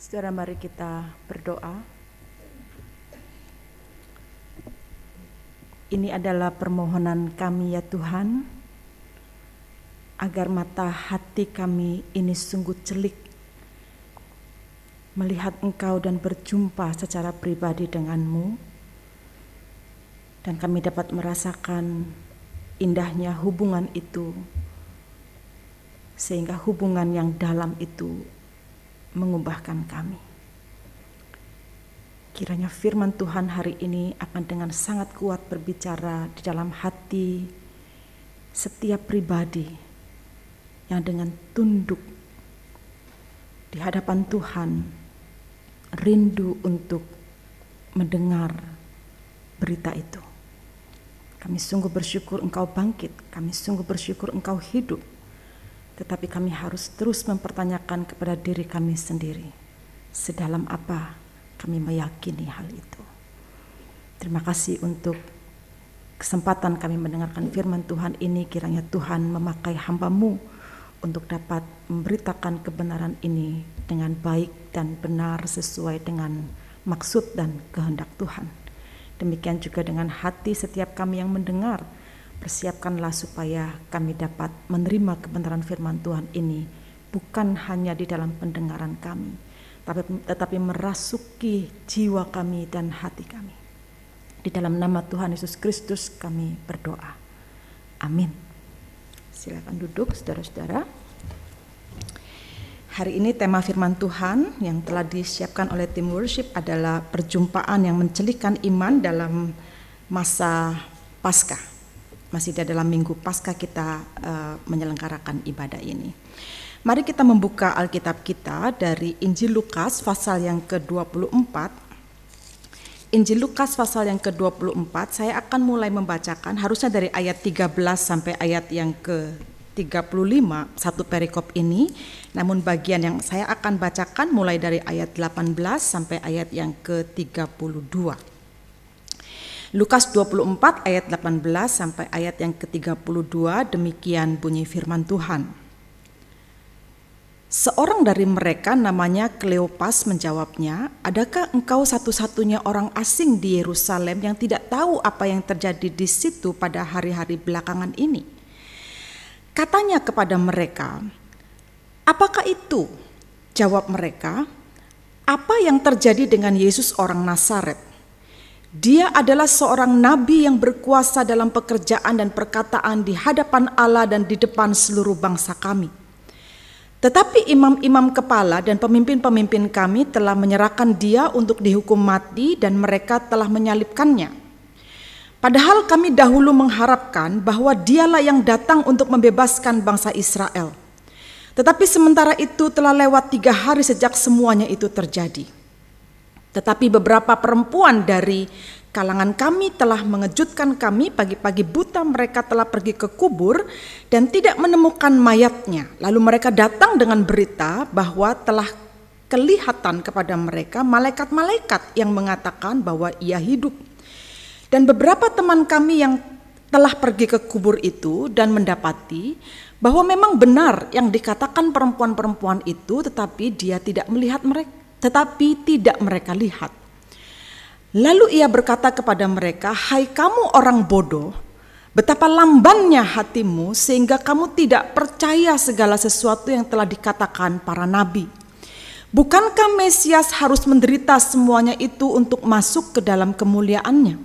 Saudara, mari kita berdoa. Ini adalah permohonan kami ya Tuhan, agar mata hati kami ini sungguh celik melihat Engkau dan berjumpa secara pribadi denganmu, dan kami dapat merasakan indahnya hubungan itu, sehingga hubungan yang dalam itu mengubahkan kami. Kiranya firman Tuhan hari ini akan dengan sangat kuat berbicara di dalam hati setiap pribadi yang dengan tunduk di hadapan Tuhan rindu untuk mendengar berita itu. Kami sungguh bersyukur Engkau bangkit, kami sungguh bersyukur Engkau hidup, tetapi kami harus terus mempertanyakan kepada diri kami sendiri, sedalam apa kami meyakini hal itu. Terima kasih untuk kesempatan kami mendengarkan firman Tuhan ini. Kiranya Tuhan memakai hamba-Mu untuk dapat memberitakan kebenaran ini dengan baik dan benar sesuai dengan maksud dan kehendak Tuhan. Demikian juga dengan hati setiap kami yang mendengar. Persiapkanlah supaya kami dapat menerima kebenaran firman Tuhan ini bukan hanya di dalam pendengaran kami, tetapi merasuki jiwa kami dan hati kami. Di dalam nama Tuhan Yesus Kristus kami berdoa. Amin. Silakan duduk saudara-saudara. Hari ini tema firman Tuhan yang telah disiapkan oleh tim worship adalah perjumpaan yang mencelikan iman dalam masa Paskah. Masih di dalam minggu Paskah kita menyelenggarakan ibadah ini. Mari kita membuka Alkitab kita dari Injil Lukas pasal yang ke-24. Injil Lukas pasal yang ke-24, saya akan mulai membacakan harusnya dari ayat 13 sampai ayat yang ke-35, satu perikop ini. Namun bagian yang saya akan bacakan mulai dari ayat 18 sampai ayat yang ke-32. Lukas 24 ayat 18 sampai ayat yang ke-32, demikian bunyi firman Tuhan. Seorang dari mereka namanya Kleopas menjawabnya, "Adakah engkau satu-satunya orang asing di Yerusalem yang tidak tahu apa yang terjadi di situ pada hari-hari belakangan ini?" Katanya kepada mereka, "Apakah itu?" Jawab mereka, "Apa yang terjadi dengan Yesus orang Nazaret? Dia adalah seorang nabi yang berkuasa dalam pekerjaan dan perkataan di hadapan Allah dan di depan seluruh bangsa kami. Tetapi imam-imam kepala dan pemimpin-pemimpin kami telah menyerahkan dia untuk dihukum mati dan mereka telah menyalibkannya. Padahal kami dahulu mengharapkan bahwa dialah yang datang untuk membebaskan bangsa Israel. Tetapi sementara itu telah lewat 3 hari sejak semuanya itu terjadi. Tetapi beberapa perempuan dari kalangan kami telah mengejutkan kami. Pagi-pagi buta mereka telah pergi ke kubur dan tidak menemukan mayatnya. Lalu mereka datang dengan berita bahwa telah kelihatan kepada mereka malaikat-malaikat yang mengatakan bahwa ia hidup. Dan beberapa teman kami yang telah pergi ke kubur itu dan mendapati bahwa memang benar yang dikatakan perempuan-perempuan itu, tetapi tidak mereka lihat. Lalu ia berkata kepada mereka, "Hai kamu orang bodoh, betapa lambannya hatimu sehingga kamu tidak percaya segala sesuatu yang telah dikatakan para nabi. Bukankah Mesias harus menderita semuanya itu untuk masuk ke dalam kemuliaannya?"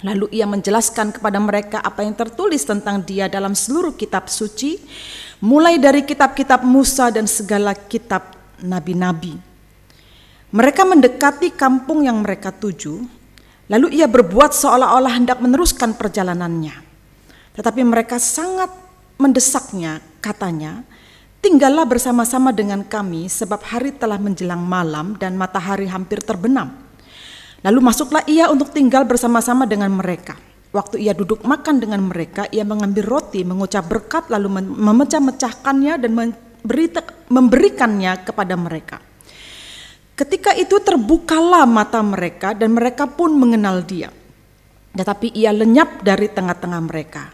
Lalu ia menjelaskan kepada mereka apa yang tertulis tentang dia dalam seluruh kitab suci, mulai dari kitab-kitab Musa dan segala kitab nabi-nabi. Mereka mendekati kampung yang mereka tuju, lalu ia berbuat seolah-olah hendak meneruskan perjalanannya. Tetapi mereka sangat mendesaknya, katanya, "Tinggallah bersama-sama dengan kami sebab hari telah menjelang malam dan matahari hampir terbenam." Lalu masuklah ia untuk tinggal bersama-sama dengan mereka. Waktu ia duduk makan dengan mereka, ia mengambil roti, mengucap berkat, lalu memecah-mecahkannya dan memberikannya kepada mereka. Ketika itu terbukalah mata mereka dan mereka pun mengenal dia. Tetapi ia lenyap dari tengah-tengah mereka.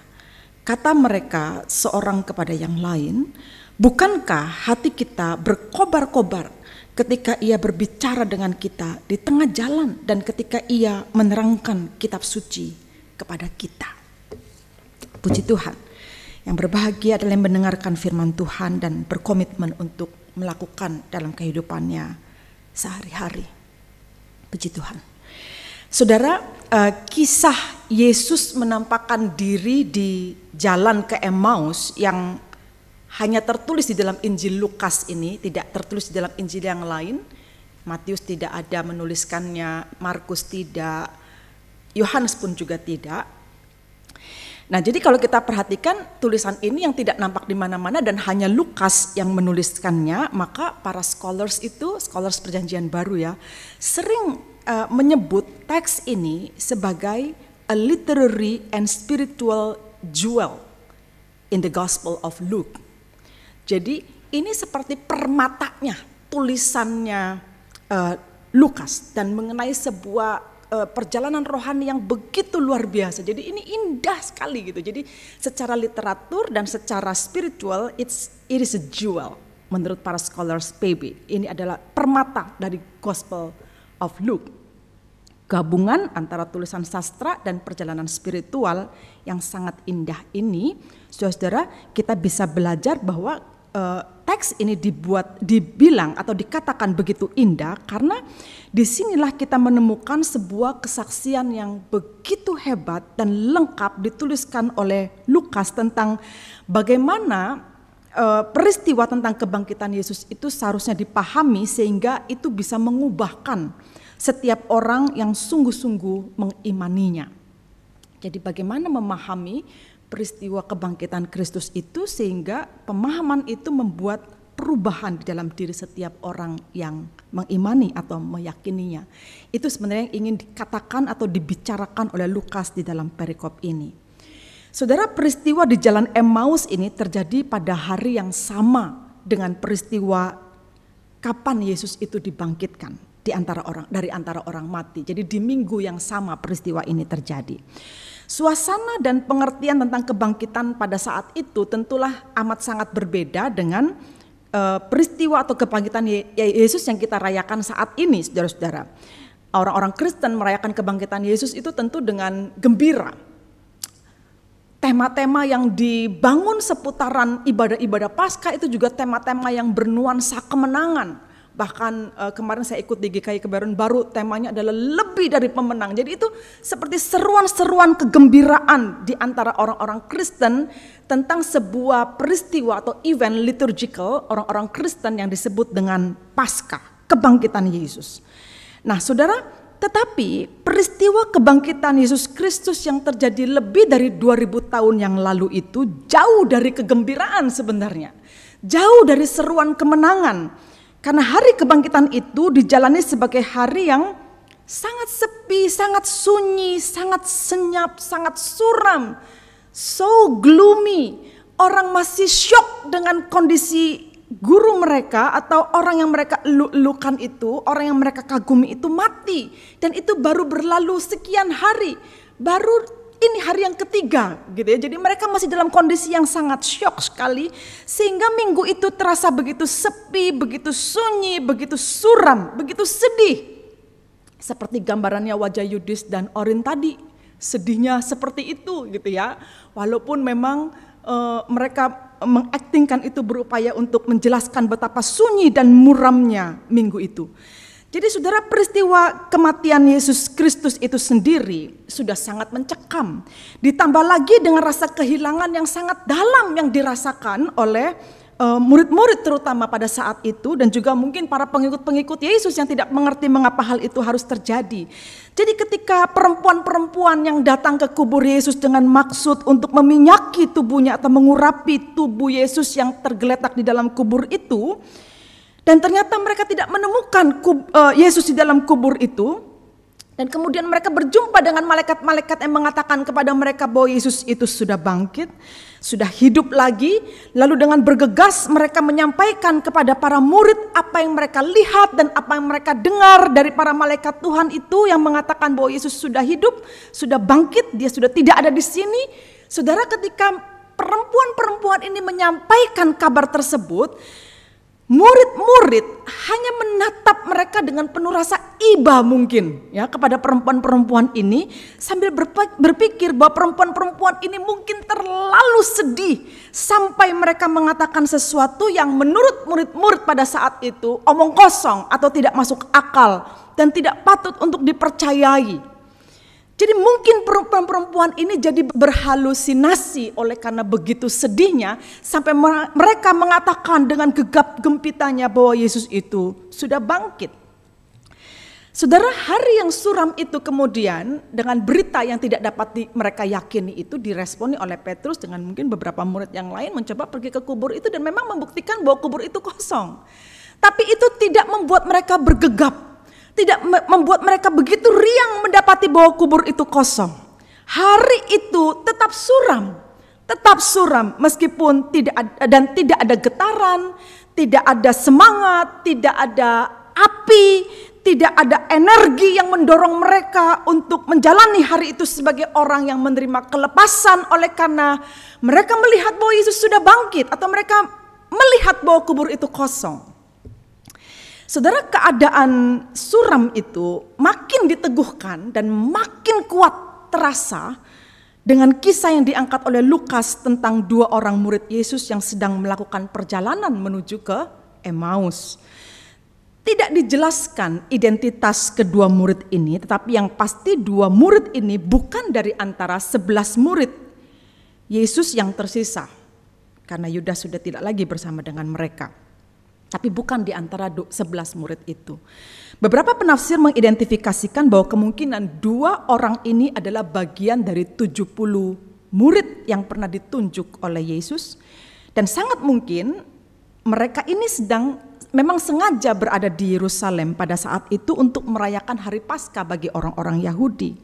Kata mereka seorang kepada yang lain, "Bukankah hati kita berkobar-kobar ketika ia berbicara dengan kita di tengah jalan dan ketika ia menerangkan kitab suci kepada kita. Puji Tuhan. Yang berbahagia adalah yang mendengarkan firman Tuhan dan berkomitmen untuk melakukan dalam kehidupannya sehari-hari. Puji Tuhan. Saudara, kisah Yesus menampakkan diri di jalan ke Emmaus yang hanya tertulis di dalam Injil Lukas ini, tidak tertulis di dalam Injil yang lain. Matius tidak ada menuliskannya, Markus tidak, Yohanes pun juga tidak. Nah, jadi kalau kita perhatikan tulisan ini yang tidak nampak di mana-mana dan hanya Lukas yang menuliskannya, maka para scholars perjanjian baru ya, sering menyebut teks ini sebagai a literary and spiritual jewel in the Gospel of Luke. Jadi ini seperti permatanya tulisannya Lukas dan mengenai sebuah perjalanan rohani yang begitu luar biasa. Jadi ini indah sekali gitu. Jadi secara literatur dan secara spiritual it is a jewel menurut para scholars PB. Ini adalah permata dari Gospel of Luke. Gabungan antara tulisan sastra dan perjalanan spiritual yang sangat indah ini, saudara, kita bisa belajar bahwa teks ini dibilang atau dikatakan begitu indah karena disinilah kita menemukan sebuah kesaksian yang begitu hebat dan lengkap dituliskan oleh Lukas tentang bagaimana peristiwa tentang kebangkitan Yesus itu seharusnya dipahami sehingga itu bisa mengubahkan setiap orang yang sungguh-sungguh mengimaninya. Jadi bagaimana memahami peristiwa kebangkitan Kristus itu sehingga pemahaman itu membuat perubahan di dalam diri setiap orang yang mengimani atau meyakininya. Itu sebenarnya yang ingin dikatakan atau dibicarakan oleh Lukas di dalam perikop ini. Saudara, peristiwa di jalan Emmaus ini terjadi pada hari yang sama dengan peristiwa kapan Yesus itu dibangkitkan dari antara orang mati. Jadi di minggu yang sama peristiwa ini terjadi. Suasana dan pengertian tentang kebangkitan pada saat itu tentulah amat sangat berbeda dengan peristiwa atau kebangkitan Yesus yang kita rayakan saat ini, saudara-saudara. Orang-orang Kristen merayakan kebangkitan Yesus itu tentu dengan gembira. Tema-tema yang dibangun seputaran ibadah-ibadah Paskah itu juga tema-tema yang bernuansa kemenangan. Bahkan kemarin saya ikut di GKI Kebayoran Baru, temanya adalah lebih dari pemenang. Jadi itu seperti seruan-seruan kegembiraan di antara orang-orang Kristen tentang sebuah peristiwa atau event liturgical orang-orang Kristen yang disebut dengan Paskah, kebangkitan Yesus. Nah, saudara, tetapi peristiwa kebangkitan Yesus Kristus yang terjadi lebih dari 2000 tahun yang lalu itu jauh dari kegembiraan sebenarnya. Jauh dari seruan kemenangan. Karena hari kebangkitan itu dijalani sebagai hari yang sangat sepi, sangat sunyi, sangat senyap, sangat suram, so gloomy. Orang masih syok dengan kondisi guru mereka atau orang yang mereka elukan itu, orang yang mereka kagumi itu mati. Dan itu baru berlalu sekian hari, baru ini hari yang ketiga gitu ya. Jadi mereka masih dalam kondisi yang sangat syok sekali sehingga minggu itu terasa begitu sepi, begitu sunyi, begitu suram, begitu sedih. Seperti gambarannya wajah Yudis dan Orin tadi, sedihnya seperti itu gitu ya. Walaupun memang mereka mengaktingkan itu berupaya untuk menjelaskan betapa sunyi dan muramnya minggu itu. Jadi saudara, peristiwa kematian Yesus Kristus itu sendiri sudah sangat mencekam. Ditambah lagi dengan rasa kehilangan yang sangat dalam yang dirasakan oleh murid-murid terutama pada saat itu dan juga mungkin para pengikut-pengikut Yesus yang tidak mengerti mengapa hal itu harus terjadi. Jadi ketika perempuan-perempuan yang datang ke kubur Yesus dengan maksud untuk meminyaki tubuhnya atau mengurapi tubuh Yesus yang tergeletak di dalam kubur itu, dan ternyata mereka tidak menemukan Yesus di dalam kubur itu. Dan kemudian mereka berjumpa dengan malaikat-malaikat yang mengatakan kepada mereka bahwa Yesus itu sudah bangkit, sudah hidup lagi. Lalu dengan bergegas mereka menyampaikan kepada para murid apa yang mereka lihat dan apa yang mereka dengar dari para malaikat Tuhan itu yang mengatakan bahwa Yesus sudah hidup, sudah bangkit, dia sudah tidak ada di sini. Saudara, ketika perempuan-perempuan ini menyampaikan kabar tersebut, murid-murid hanya menatap mereka dengan penuh rasa iba mungkin ya kepada perempuan-perempuan ini, sambil berpikir bahwa perempuan-perempuan ini mungkin terlalu sedih sampai mereka mengatakan sesuatu yang menurut murid-murid pada saat itu omong kosong atau tidak masuk akal dan tidak patut untuk dipercayai. Jadi mungkin perempuan-perempuan ini jadi berhalusinasi oleh karena begitu sedihnya sampai mereka mengatakan dengan gegap gempitanya bahwa Yesus itu sudah bangkit. Saudara, hari yang suram itu kemudian dengan berita yang tidak dapat mereka yakini itu diresponi oleh Petrus dengan mungkin beberapa murid yang lain mencoba pergi ke kubur itu dan memang membuktikan bahwa kubur itu kosong. Tapi itu tidak membuat mereka bergegap. Tidak membuat mereka begitu riang mendapati bahwa kubur itu kosong. Hari itu tetap suram meskipun tidak ada getaran, tidak ada semangat, tidak ada api, tidak ada energi yang mendorong mereka untuk menjalani hari itu sebagai orang yang menerima kelepasan oleh karena mereka melihat bahwa Yesus sudah bangkit atau mereka melihat bahwa kubur itu kosong. Saudara, keadaan suram itu makin diteguhkan dan makin kuat terasa dengan kisah yang diangkat oleh Lukas tentang 2 orang murid Yesus yang sedang melakukan perjalanan menuju ke Emmaus. Tidak dijelaskan identitas kedua murid ini, tetapi yang pasti 2 murid ini bukan dari antara 11 murid Yesus yang tersisa, karena Yudas sudah tidak lagi bersama dengan mereka. Tapi bukan di antara 11 murid itu. Beberapa penafsir mengidentifikasikan bahwa kemungkinan 2 orang ini adalah bagian dari 70 murid yang pernah ditunjuk oleh Yesus. Dan sangat mungkin mereka ini memang sengaja berada di Yerusalem pada saat itu untuk merayakan hari Paskah bagi orang-orang Yahudi.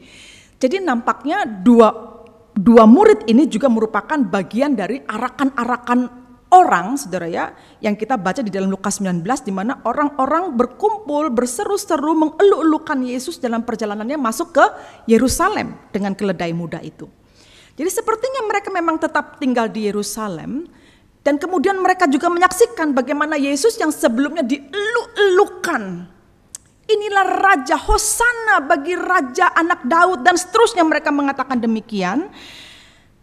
Jadi nampaknya dua murid ini juga merupakan bagian dari arakan-arakan orang, saudara ya, yang kita baca di dalam Lukas 19, di mana orang-orang berkumpul berseru-seru mengeluk-elukan Yesus dalam perjalanannya masuk ke Yerusalem dengan keledai muda itu. Jadi sepertinya mereka memang tetap tinggal di Yerusalem dan kemudian mereka juga menyaksikan bagaimana Yesus yang sebelumnya dieluk-elukan. Inilah Raja, Hosana bagi Raja anak Daud, dan seterusnya mereka mengatakan demikian.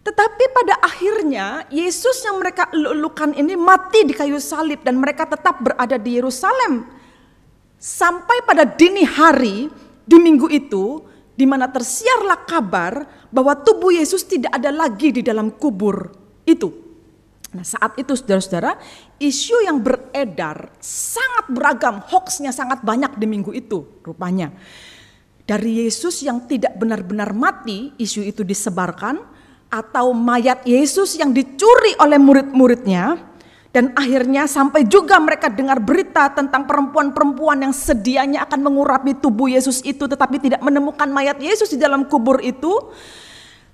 Tetapi pada akhirnya Yesus yang mereka eluk-elukan ini mati di kayu salib dan mereka tetap berada di Yerusalem. Sampai pada dini hari di minggu itu di mana tersiarlah kabar bahwa tubuh Yesus tidak ada lagi di dalam kubur itu. Nah, saat itu saudara-saudara, isu yang beredar sangat beragam, hoaxnya sangat banyak di minggu itu rupanya. Dari Yesus yang tidak benar-benar mati, isu itu disebarkan, atau mayat Yesus yang dicuri oleh murid-muridnya, dan akhirnya sampai juga mereka dengar berita tentang perempuan-perempuan yang sedianya akan mengurapi tubuh Yesus itu tetapi tidak menemukan mayat Yesus di dalam kubur itu.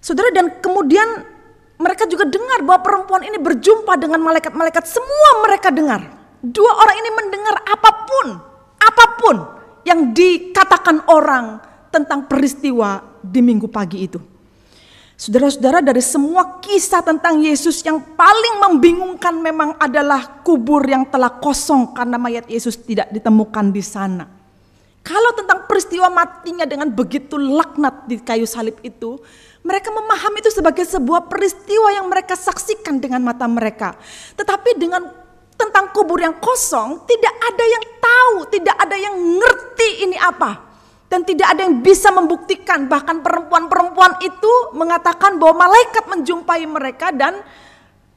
Saudara, dan kemudian mereka juga dengar bahwa perempuan ini berjumpa dengan malaikat-malaikat. Semua mereka dengar. 2 orang ini mendengar apapun yang dikatakan orang tentang peristiwa di minggu pagi itu. Saudara-saudara, dari semua kisah tentang Yesus yang paling membingungkan memang adalah kubur yang telah kosong karena mayat Yesus tidak ditemukan di sana. Kalau tentang peristiwa matinya dengan begitu laknat di kayu salib itu, mereka memahami itu sebagai sebuah peristiwa yang mereka saksikan dengan mata mereka. Tetapi dengan tentang kubur yang kosong, tidak ada yang tahu, tidak ada yang ngerti ini apa. Dan tidak ada yang bisa membuktikan, bahkan perempuan-perempuan itu mengatakan bahwa malaikat menjumpai mereka dan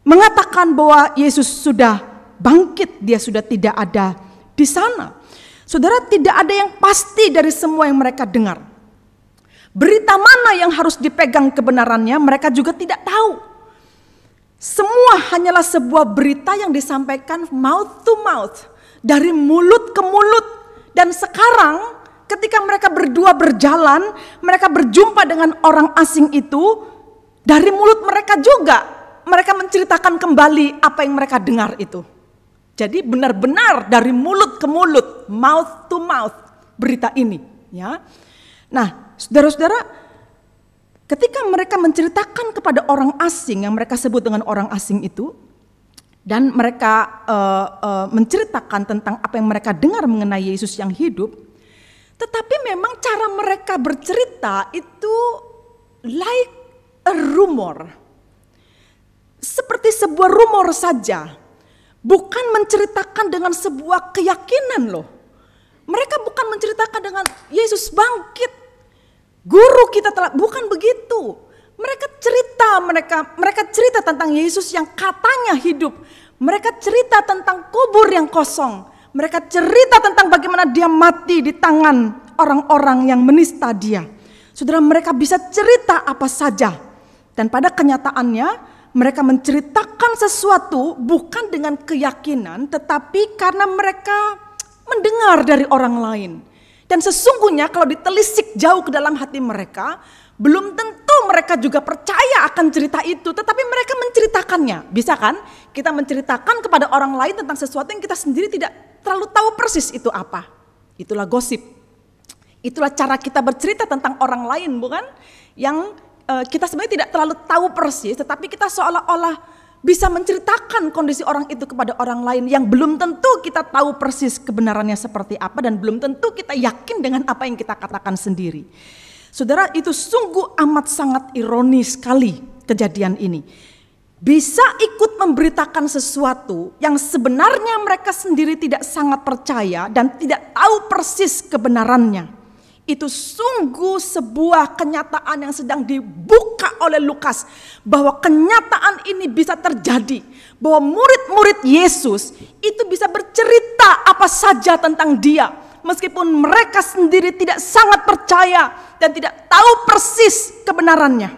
mengatakan bahwa Yesus sudah bangkit, dia sudah tidak ada di sana. Saudara, tidak ada yang pasti dari semua yang mereka dengar. Berita mana yang harus dipegang kebenarannya mereka juga tidak tahu. Semua hanyalah sebuah berita yang disampaikan mouth to mouth, dari mulut ke mulut. Dan sekarang ketika mereka berdua berjalan, mereka berjumpa dengan orang asing itu, dari mulut mereka juga mereka menceritakan kembali apa yang mereka dengar itu. Jadi benar-benar dari mulut ke mulut, mouth to mouth berita ini, ya. Nah, saudara-saudara, ketika mereka menceritakan kepada orang asing yang mereka sebut dengan orang asing itu, Dan mereka menceritakan tentang apa yang mereka dengar mengenai Yesus yang hidup. Tetapi memang cara mereka bercerita itu like a rumor. Seperti sebuah rumor saja. Bukan menceritakan dengan sebuah keyakinan loh. Mereka bukan menceritakan dengan Yesus bangkit. Guru kita telah, bukan begitu. Mereka cerita tentang Yesus yang katanya hidup. Mereka cerita tentang kubur yang kosong. Mereka cerita tentang bagaimana dia mati di tangan orang-orang yang menista dia. Saudara, mereka bisa cerita apa saja. Dan pada kenyataannya mereka menceritakan sesuatu bukan dengan keyakinan, tetapi karena mereka mendengar dari orang lain. Dan sesungguhnya kalau ditelisik jauh ke dalam hati mereka, belum tentu mereka juga percaya akan cerita itu, tetapi mereka menceritakannya. Bisa kan? Kita menceritakan kepada orang lain tentang sesuatu yang kita sendiri tidak terlalu tahu persis itu apa. Itulah gosip. Itulah cara kita bercerita tentang orang lain, bukan? Yang kita sebenarnya tidak terlalu tahu persis, tetapi kita seolah-olah bisa menceritakan kondisi orang itu kepada orang lain yang belum tentu kita tahu persis kebenarannya seperti apa, dan belum tentu kita yakin dengan apa yang kita katakan sendiri. Saudara, itu sungguh amat sangat ironis sekali kejadian ini. Bisa ikut memberitakan sesuatu yang sebenarnya mereka sendiri tidak sangat percaya dan tidak tahu persis kebenarannya. Itu sungguh sebuah kenyataan yang sedang dibuka oleh Lukas. Bahwa kenyataan ini bisa terjadi. Bahwa murid-murid Yesus itu bisa bercerita apa saja tentang dia. Meskipun mereka sendiri tidak sangat percaya dan tidak tahu persis kebenarannya.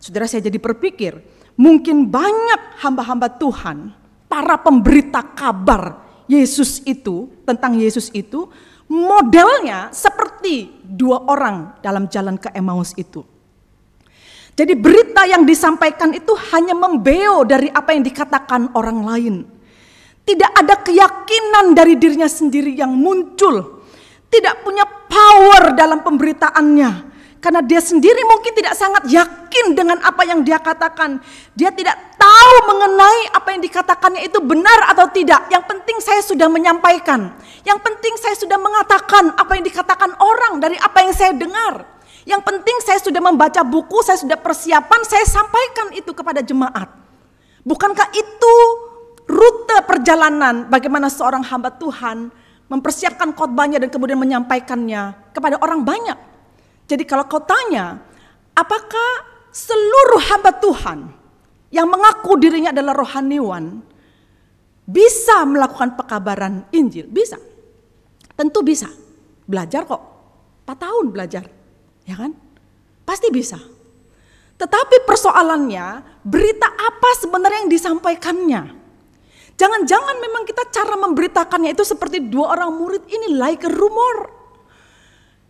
Saudara, saya jadi berpikir, mungkin banyak hamba-hamba Tuhan, para pemberita kabar Yesus itu, tentang Yesus itu, modelnya seperti dua orang dalam jalan ke Emmaus itu. Jadi berita yang disampaikan itu hanya membeo dari apa yang dikatakan orang lain. Tidak ada keyakinan dari dirinya sendiri yang muncul. Tidak punya power dalam pemberitaannya. Karena dia sendiri mungkin tidak sangat yakin dengan apa yang dia katakan. Dia tidak tahu mengenai apa yang dikatakannya itu benar atau tidak. Yang penting saya sudah menyampaikan. Yang penting saya sudah mengatakan apa yang dikatakan orang dari apa yang saya dengar. Yang penting saya sudah membaca buku, saya sudah persiapan, saya sampaikan itu kepada jemaat. Bukankah itu rute perjalanan bagaimana seorang hamba Tuhan mempersiapkan khotbahnya dan kemudian menyampaikannya kepada orang banyak? Jadi kalau kau tanya, apakah seluruh hamba Tuhan yang mengaku dirinya adalah rohaniwan bisa melakukan pekabaran Injil? Bisa. Tentu bisa. Belajar kok. 4 tahun belajar. Ya kan? Pasti bisa. Tetapi persoalannya, berita apa sebenarnya yang disampaikannya? Jangan-jangan memang kita cara memberitakannya itu seperti dua orang murid ini, like a rumor.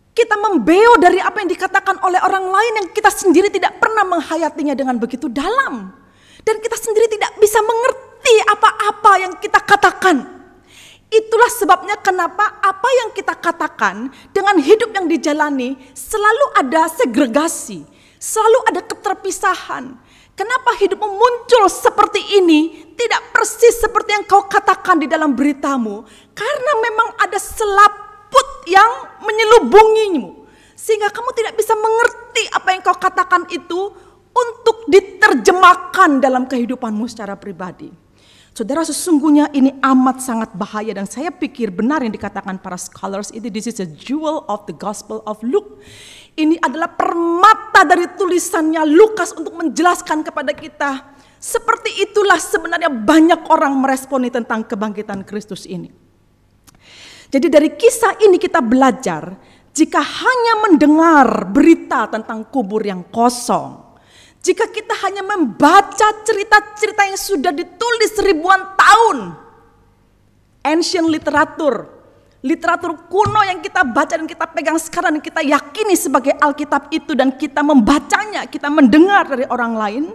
Kita membeo dari apa yang dikatakan oleh orang lain yang kita sendiri tidak pernah menghayatinya dengan begitu dalam. Dan kita sendiri tidak bisa mengerti apa-apa yang kita katakan. Itulah sebabnya kenapa apa yang kita katakan dengan hidup yang dijalani selalu ada segregasi, selalu ada keterpisahan. Kenapa hidupmu muncul seperti ini, tidak persis seperti yang kau katakan di dalam beritamu? Karena memang ada selaput yang menyelubungimu. Sehingga kamu tidak bisa mengerti apa yang kau katakan itu untuk diterjemahkan dalam kehidupanmu secara pribadi. Saudara, sesungguhnya ini amat sangat bahaya, dan saya pikir benar yang dikatakan para scholars itu, this is a jewel of the Gospel of Luke. Ini adalah permata dari tulisannya Lukas untuk menjelaskan kepada kita. Seperti itulah sebenarnya banyak orang meresponi tentang kebangkitan Kristus ini. Jadi dari kisah ini kita belajar, jika hanya mendengar berita tentang kubur yang kosong, jika kita hanya membaca cerita-cerita yang sudah ditulis ribuan tahun, ancient literatur kuno yang kita baca dan kita pegang sekarang dan kita yakini sebagai Alkitab itu, dan kita membacanya, kita mendengar dari orang lain,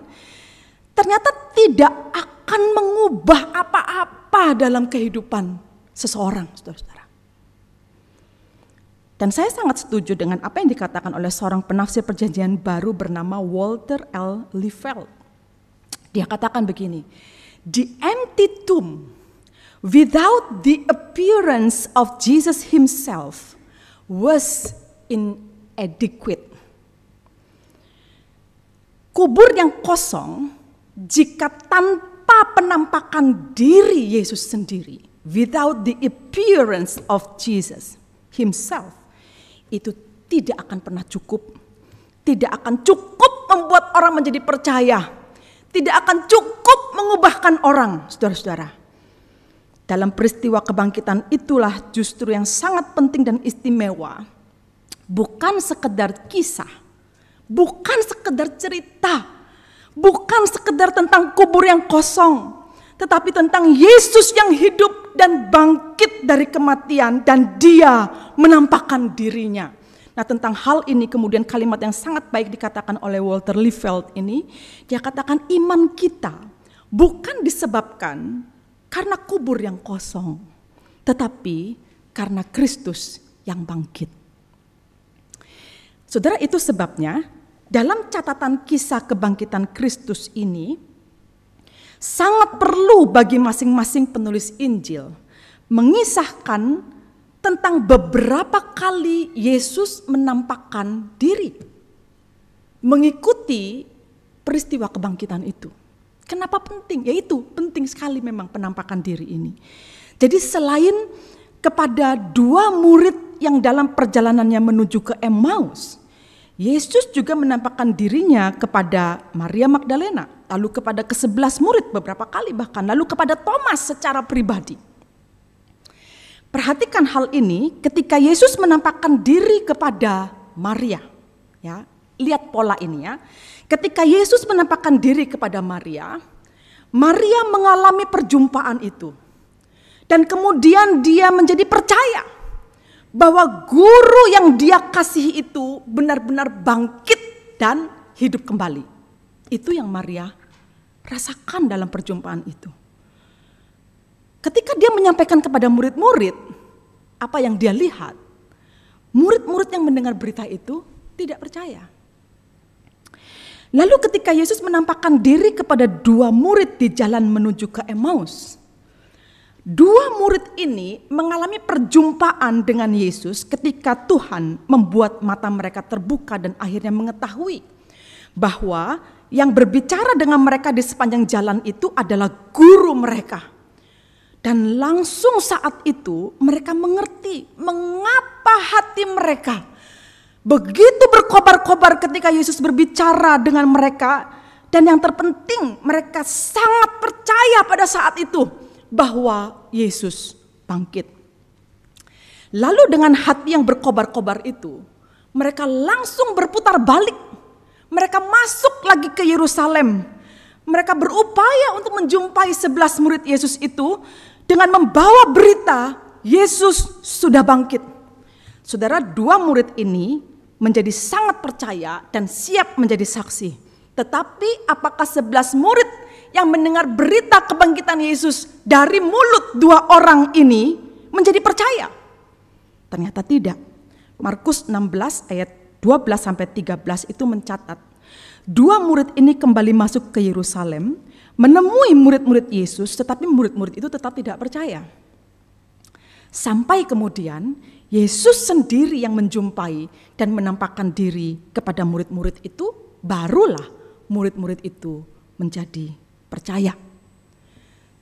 ternyata tidak akan mengubah apa-apa dalam kehidupan seseorang, saudara-saudara. Dan saya sangat setuju dengan apa yang dikatakan oleh seorang penafsir Perjanjian Baru bernama Walter L. Liefeld. Dia katakan begini, The empty tomb, without the appearance of Jesus himself, was inadequate. Kubur yang kosong, jika tanpa penampakan diri Yesus sendiri, without the appearance of Jesus himself, itu tidak akan pernah cukup. Tidak akan cukup membuat orang menjadi percaya. Tidak akan cukup mengubahkan orang, saudara-saudara. Dalam peristiwa kebangkitan itulah justru yang sangat penting dan istimewa. Bukan sekedar kisah, bukan sekedar cerita, bukan sekedar tentang kubur yang kosong, tetapi tentang Yesus yang hidup dan bangkit dari kematian, dan dia menampakkan dirinya. Nah, tentang hal ini kemudian kalimat yang sangat baik dikatakan oleh Walter Liefeld ini. Dia katakan iman kita bukan disebabkan karena kubur yang kosong, tetapi karena Kristus yang bangkit. Saudara, itu sebabnya dalam catatan kisah kebangkitan Kristus ini sangat perlu bagi masing-masing penulis Injil mengisahkan tentang beberapa kali Yesus menampakkan diri mengikuti peristiwa kebangkitan itu. Kenapa penting? Yaitu penting sekali memang penampakan diri ini. Jadi selain kepada dua murid yang dalam perjalanannya menuju ke Emmaus, Yesus juga menampakkan dirinya kepada Maria Magdalena, lalu kepada ke-11 murid beberapa kali bahkan, lalu kepada Thomas secara pribadi. Perhatikan hal ini ketika Yesus menampakkan diri kepada Maria. Ya, lihat pola ini ya. Ketika Yesus menampakkan diri kepada Maria, Maria mengalami perjumpaan itu. Dan kemudian dia menjadi percaya bahwa guru yang dia kasih itu benar-benar bangkit dan hidup kembali. Itu yang Maria rasakan dalam perjumpaan itu. Ketika dia menyampaikan kepada murid-murid apa yang dia lihat, murid-murid yang mendengar berita itu tidak percaya. Lalu ketika Yesus menampakkan diri kepada dua murid di jalan menuju ke Emmaus, dua murid ini mengalami perjumpaan dengan Yesus ketika Tuhan membuat mata mereka terbuka dan akhirnya mengetahui bahwa yang berbicara dengan mereka di sepanjang jalan itu adalah guru mereka. Dan langsung saat itu mereka mengerti mengapa hati mereka begitu berkobar-kobar ketika Yesus berbicara dengan mereka. Dan yang terpenting mereka sangat percaya pada saat itu bahwa Yesus bangkit. Lalu dengan hati yang berkobar-kobar itu, mereka langsung berputar balik. Mereka masuk lagi ke Yerusalem. Mereka berupaya untuk menjumpai 11 murid Yesus itu dengan membawa berita Yesus sudah bangkit. Saudara, dua murid ini menjadi sangat percaya dan siap menjadi saksi. Tetapi apakah 11 murid yang mendengar berita kebangkitan Yesus dari mulut dua orang ini menjadi percaya? Ternyata tidak. Markus 16 ayat 12-13 itu mencatat, dua murid ini kembali masuk ke Yerusalem, menemui murid-murid Yesus, tetapi murid-murid itu tetap tidak percaya. Sampai kemudian Yesus sendiri yang menjumpai dan menampakkan diri kepada murid-murid itu, barulah murid-murid itu menjadi percaya.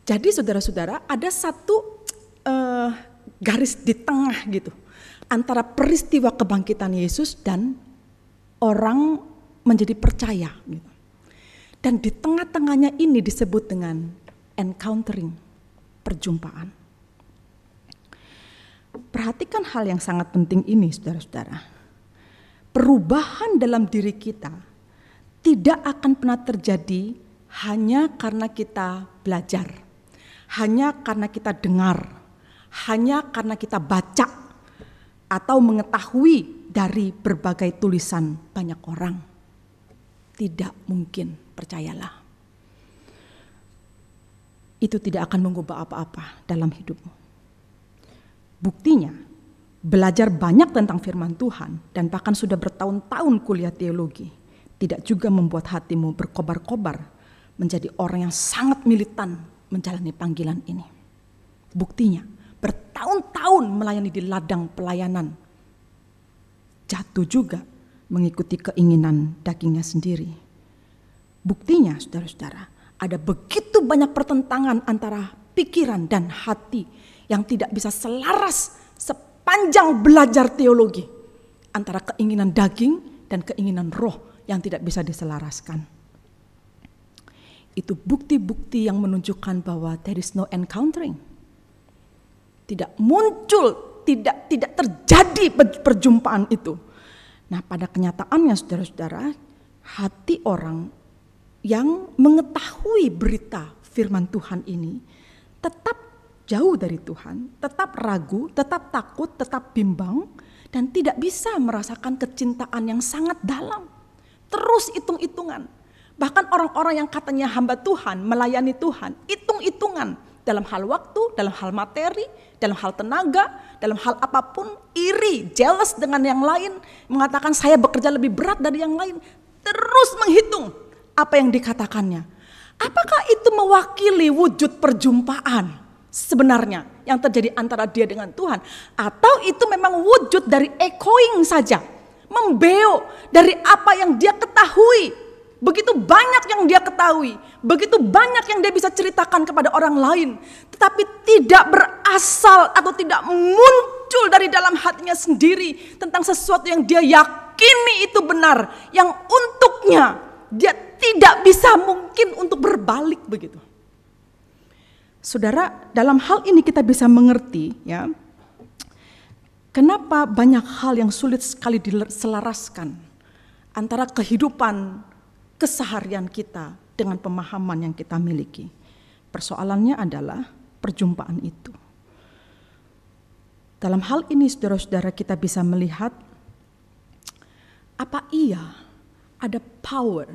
Jadi saudara-saudara, ada satu garis di tengah gitu antara peristiwa kebangkitan Yesus dan orang menjadi percaya gitu. Dan di tengah-tengahnya ini disebut dengan encountering, perjumpaan. Perhatikan hal yang sangat penting ini, saudara-saudara. Perubahan dalam diri kita tidak akan pernah terjadi hanya karena kita belajar, hanya karena kita dengar, hanya karena kita baca, atau mengetahui dari berbagai tulisan banyak orang. Tidak mungkin, percayalah. Itu tidak akan mengubah apa-apa dalam hidupmu. Buktinya, belajar banyak tentang firman Tuhan dan bahkan sudah bertahun-tahun kuliah teologi tidak juga membuat hatimu berkobar-kobar menjadi orang yang sangat militan menjalani panggilan ini. Buktinya, bertahun-tahun melayani di ladang pelayanan. Jatuh juga mengikuti keinginan dagingnya sendiri. Buktinya, saudara-saudara, ada begitu banyak pertentangan antara pikiran dan hati yang tidak bisa selaras sepanjang belajar teologi. Antara keinginan daging dan keinginan roh yang tidak bisa diselaraskan. Itu bukti-bukti yang menunjukkan bahwa there is no encountering. Tidak muncul, tidak terjadi perjumpaan itu. Nah, pada kenyataannya saudara-saudara, hati orang yang mengetahui berita firman Tuhan ini tetap jauh dari Tuhan, tetap ragu, tetap takut, tetap bimbang, dan tidak bisa merasakan kecintaan yang sangat dalam. Terus hitung-hitungan. Bahkan orang-orang yang katanya hamba Tuhan, melayani Tuhan, hitung-hitungan dalam hal waktu, dalam hal materi, dalam hal tenaga, dalam hal apapun, iri, jealous dengan yang lain, mengatakan saya bekerja lebih berat dari yang lain, terus menghitung apa yang dikatakannya. Apakah itu mewakili wujud perjumpaan sebenarnya yang terjadi antara dia dengan Tuhan? Atau itu memang wujud dari echoing saja, membeo dari apa yang dia ketahui. Begitu banyak yang dia ketahui, begitu banyak yang dia bisa ceritakan kepada orang lain, tetapi tidak berasal atau tidak muncul dari dalam hatinya sendiri tentang sesuatu yang dia yakini itu benar, yang untuknya dia tidak bisa mungkin untuk berbalik begitu. Saudara, dalam hal ini kita bisa mengerti ya, kenapa banyak hal yang sulit sekali diselaraskan antara kehidupan keseharian kita dengan pemahaman yang kita miliki. Persoalannya adalah perjumpaan itu. Dalam hal ini saudara-saudara kita bisa melihat apa iya ada power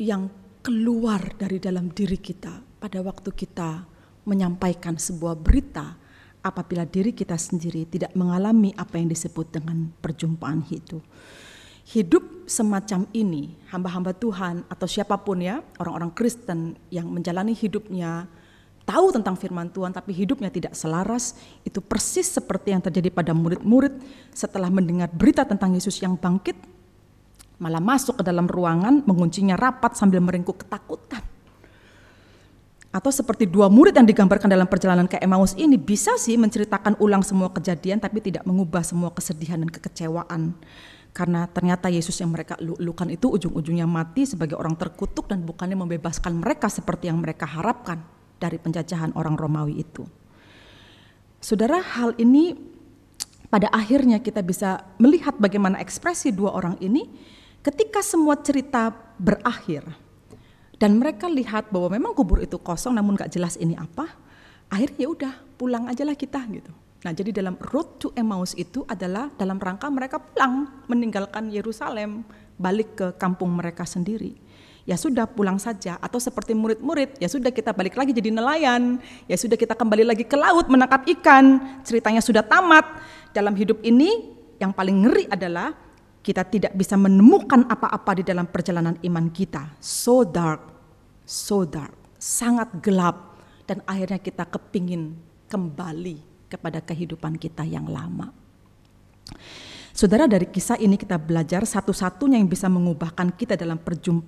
yang keluar dari dalam diri kita pada waktu kita menyampaikan sebuah berita apabila diri kita sendiri tidak mengalami apa yang disebut dengan perjumpaan itu. Hidup semacam ini, hamba-hamba Tuhan atau siapapun ya, orang-orang Kristen yang menjalani hidupnya, tahu tentang firman Tuhan tapi hidupnya tidak selaras, itu persis seperti yang terjadi pada murid-murid setelah mendengar berita tentang Yesus yang bangkit, malah masuk ke dalam ruangan, menguncinya rapat sambil meringkuk ketakutan. Atau seperti dua murid yang digambarkan dalam perjalanan ke Emmaus ini, bisa sih menceritakan ulang semua kejadian tapi tidak mengubah semua kesedihan dan kekecewaan. Karena ternyata Yesus yang mereka lukan itu ujung-ujungnya mati sebagai orang terkutuk dan bukannya membebaskan mereka seperti yang mereka harapkan dari penjajahan orang Romawi itu. Saudara, hal ini pada akhirnya kita bisa melihat bagaimana ekspresi dua orang ini ketika semua cerita berakhir dan mereka lihat bahwa memang kubur itu kosong namun gak jelas ini apa, akhirnya ya udah pulang aja lah kita gitu. Nah, jadi dalam road to Emmaus itu adalah dalam rangka mereka pulang, meninggalkan Yerusalem, balik ke kampung mereka sendiri. Ya sudah pulang saja, atau seperti murid-murid, ya sudah kita balik lagi jadi nelayan, ya sudah kita kembali lagi ke laut menangkap ikan, ceritanya sudah tamat. Dalam hidup ini yang paling ngeri adalah kita tidak bisa menemukan apa-apa di dalam perjalanan iman kita. So dark, sangat gelap, dan akhirnya kita kepingin kembali kepada kehidupan kita yang lama. Saudara, dari kisah ini kita belajar satu-satunya yang bisa mengubahkan kita dalam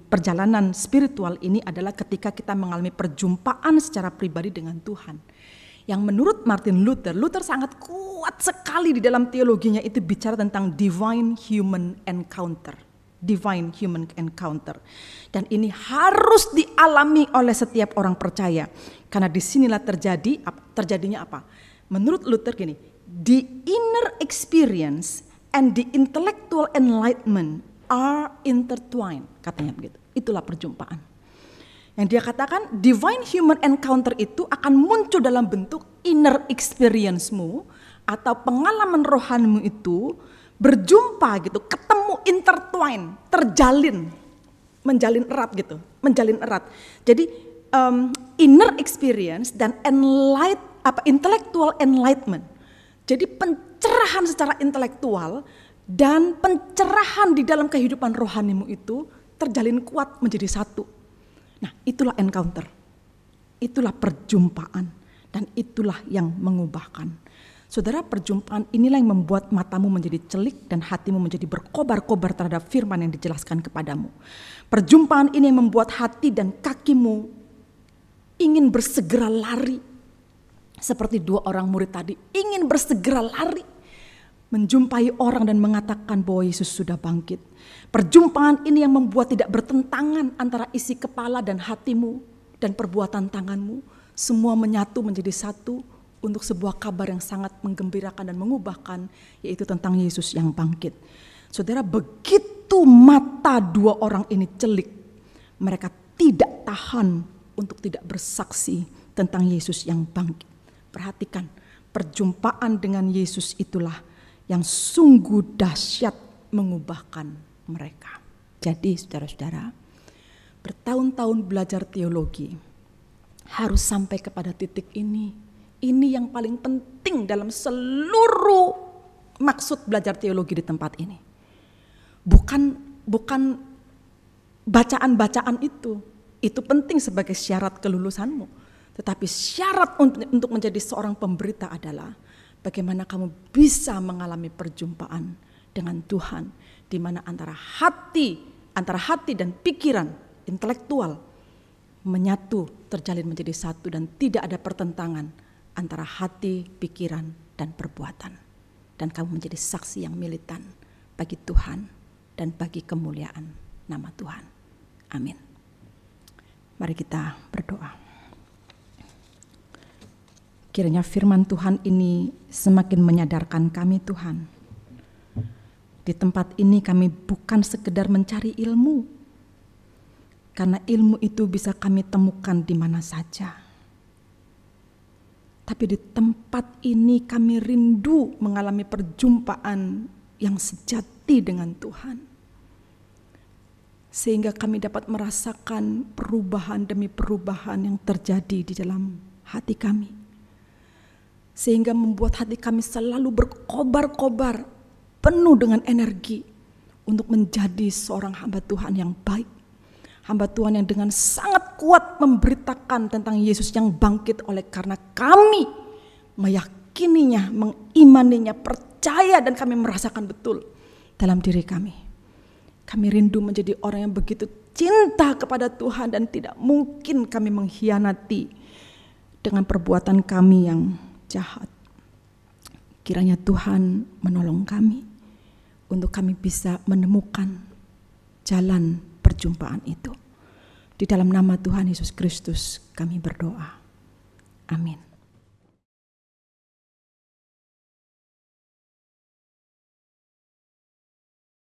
perjalanan spiritual ini adalah ketika kita mengalami perjumpaan secara pribadi dengan Tuhan. Yang menurut Martin Luther sangat kuat sekali di dalam teologinya itu bicara tentang divine human encounter. Divine human encounter. Dan ini harus dialami oleh setiap orang percaya. Karena disinilah terjadinya apa? Menurut Luther gini, the inner experience and the intellectual enlightenment are intertwined, katanya begitu. Itulah perjumpaan. Yang dia katakan divine human encounter itu akan muncul dalam bentuk inner experience-mu atau pengalaman rohanimu itu berjumpa gitu, ketemu, intertwine, terjalin, menjalin erat. Jadi inner experience dan intellectual enlightenment. Jadi pencerahan secara intelektual dan pencerahan di dalam kehidupan rohanimu itu terjalin kuat menjadi satu. Nah, itulah encounter. Itulah perjumpaan dan itulah yang mengubahkan. Saudara, perjumpaan inilah yang membuat matamu menjadi celik dan hatimu menjadi berkobar-kobar terhadap firman yang dijelaskan kepadamu. Perjumpaan ini yang membuat hati dan kakimu ingin bersegera lari. Seperti dua orang murid tadi ingin bersegera lari, menjumpai orang dan mengatakan bahwa Yesus sudah bangkit. Perjumpaan ini yang membuat tidak bertentangan antara isi kepala dan hatimu dan perbuatan tanganmu. Semua menyatu menjadi satu untuk sebuah kabar yang sangat menggembirakan dan mengubahkan, yaitu tentang Yesus yang bangkit. Saudara, begitu mata dua orang ini celik, mereka tidak tahan untuk tidak bersaksi tentang Yesus yang bangkit. Perhatikan, perjumpaan dengan Yesus itulah yang sungguh dahsyat mengubahkan mereka. Jadi saudara-saudara, bertahun-tahun belajar teologi harus sampai kepada titik ini. Ini yang paling penting dalam seluruh maksud belajar teologi di tempat ini. Bukan bacaan-bacaan itu penting sebagai syarat kelulusanmu. Tetapi syarat untuk menjadi seorang pemberita adalah bagaimana kamu bisa mengalami perjumpaan dengan Tuhan, di mana antara hati dan pikiran intelektual menyatu, terjalin menjadi satu, dan tidak ada pertentangan antara hati, pikiran, dan perbuatan. Dan kamu menjadi saksi yang militan bagi Tuhan dan bagi kemuliaan nama Tuhan. Amin. Mari kita berdoa. Kiranya firman Tuhan ini semakin menyadarkan kami, Tuhan. Di tempat ini kami bukan sekedar mencari ilmu, karena ilmu itu bisa kami temukan di mana saja. Tapi di tempat ini kami rindu mengalami perjumpaan yang sejati dengan Tuhan. Sehingga kami dapat merasakan perubahan demi perubahan yang terjadi di dalam hati kami. Sehingga membuat hati kami selalu berkobar-kobar, penuh dengan energi untuk menjadi seorang hamba Tuhan yang baik. Hamba Tuhan yang dengan sangat kuat memberitakan tentang Yesus yang bangkit, oleh karena kami meyakininya, mengimaninya, percaya, dan kami merasakan betul dalam diri kami. Kami rindu menjadi orang yang begitu cinta kepada Tuhan dan tidak mungkin kami mengkhianati dengan perbuatan kami yang jahat. Kiranya Tuhan menolong kami untuk kami bisa menemukan jalan perjumpaan itu. Di dalam nama Tuhan Yesus Kristus kami berdoa. Amin.